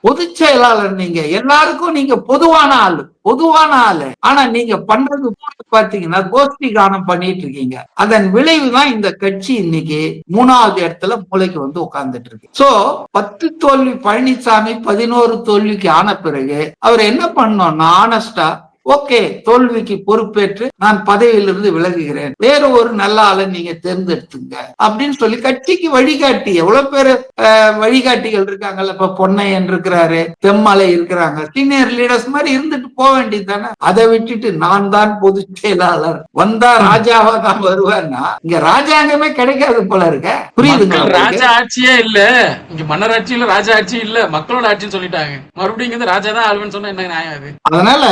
பொதுச் செயலாளர் நீங்க, எல்லாருக்கும் நீங்க பொதுவான ஆளு. ஆனா நீங்க பண்றது பாத்தீங்கன்னா கோஷ்டி கானம் பண்ணிட்டு இருக்கீங்க. அதன் விளைவுதான் இந்த கட்சி இன்னைக்கு 3வது இடத்துல மூளைக்கு வந்து உட்கார்ந்துட்டு இருக்கு. சோ 10 தோல்வி பழனிசாமி 11 தோல்விக்கு ஆன பிறகு அவர் என்ன பண்ணோம்னா ஆனஸ்டா, ஓகே தோல்விக்கு பொறுப்பேற்று நான் பதவியிலிருந்து விலகுகிறேன், வேற ஒரு நல்ல ஆளை நீங்க தேர்ந்தெடுத்துங்க அப்படின்னு சொல்லி கட்சிக்கு வழிகாட்டி, எவ்வளவு பேரு வழிகாட்டிகள் இருக்காங்கல்ல, இப்ப பொன்னையன் இருக்கிறாரு, தெம்மலை இருக்கிறாங்க, சீனியர் லீடர்ஸ் மாதிரி இருந்துட்டு போக வேண்டியது தானே. அதை விட்டுட்டு நான் தான் பொதுச் செயலாளர், வந்தா ராஜாவா தான் வருவேன்னா இங்க ராஜாங்கமே கிடைக்காது போல இருக்க. புரியுதுங்களா? ராஜா ஆட்சியே இல்ல, இங்க மன்னர் ஆட்சியில ராஜா ஆட்சி இல்ல, மக்களோட ஆட்சின்னு சொல்லிட்டாங்க. மறுபடியும் ராஜா தான் ஆளுன்னு சொன்னா என்ன நியாயம் அது? அதனால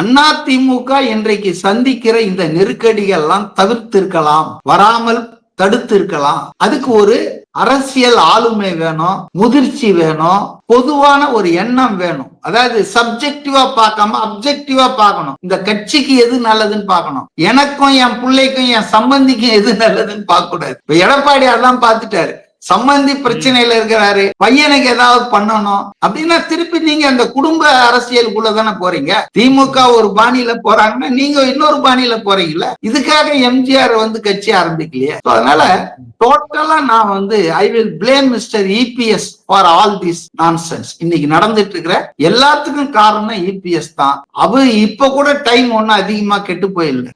அதிமுக இன்றைக்கு சந்திக்கிற இந்த நெருக்கடிகள்லாம் தவிர்த்திருக்கலாம், வராமல் தடுத்து இருக்கலாம். அதுக்கு ஒரு அரசியல் ஆளுமை வேணும், முதிர்ச்சி வேணும், பொதுவான ஒரு எண்ணம் வேணும். அதாவது சப்ஜெக்டிவா பார்க்காம அப்ஜெக்டிவா பார்க்கணும். இந்த கட்சிக்கு எது நல்லதுன்னு பார்க்கணும், எனக்கும் என் பிள்ளைக்கும் என் சம்பந்திக்கும் எது நல்லதுன்னு பார்க்க கூடாது. இப்ப எடப்பாடி அதான் பார்த்துட்டாரு, சம்பந்தி பிரச்சனையில இருக்கிறாரு, பையனுக்கு ஏதாவது பண்ணணும் அப்படின்னா திருப்பி நீங்க அந்த குடும்ப அரசியலுக்குள்ள தானே போறீங்க. திமுக ஒரு பாணியில போறாங்கன்னா நீங்க இன்னொரு பாணியில போறீங்கல்ல. இதுக்காக எம்ஜிஆர் வந்து கட்சி ஆரம்பிக்கலையே. அதனால டோட்டலா நான் வந்து I will blame mister EPS for all this nonsense. இன்னைக்கு நடந்துட்டு இருக்கிற எல்லாத்துக்கும் காரணம் இபிஎஸ் தான். அவரு இப்ப கூட டைம் ஒன்னும் அதிகமா கெட்டு போயிடல.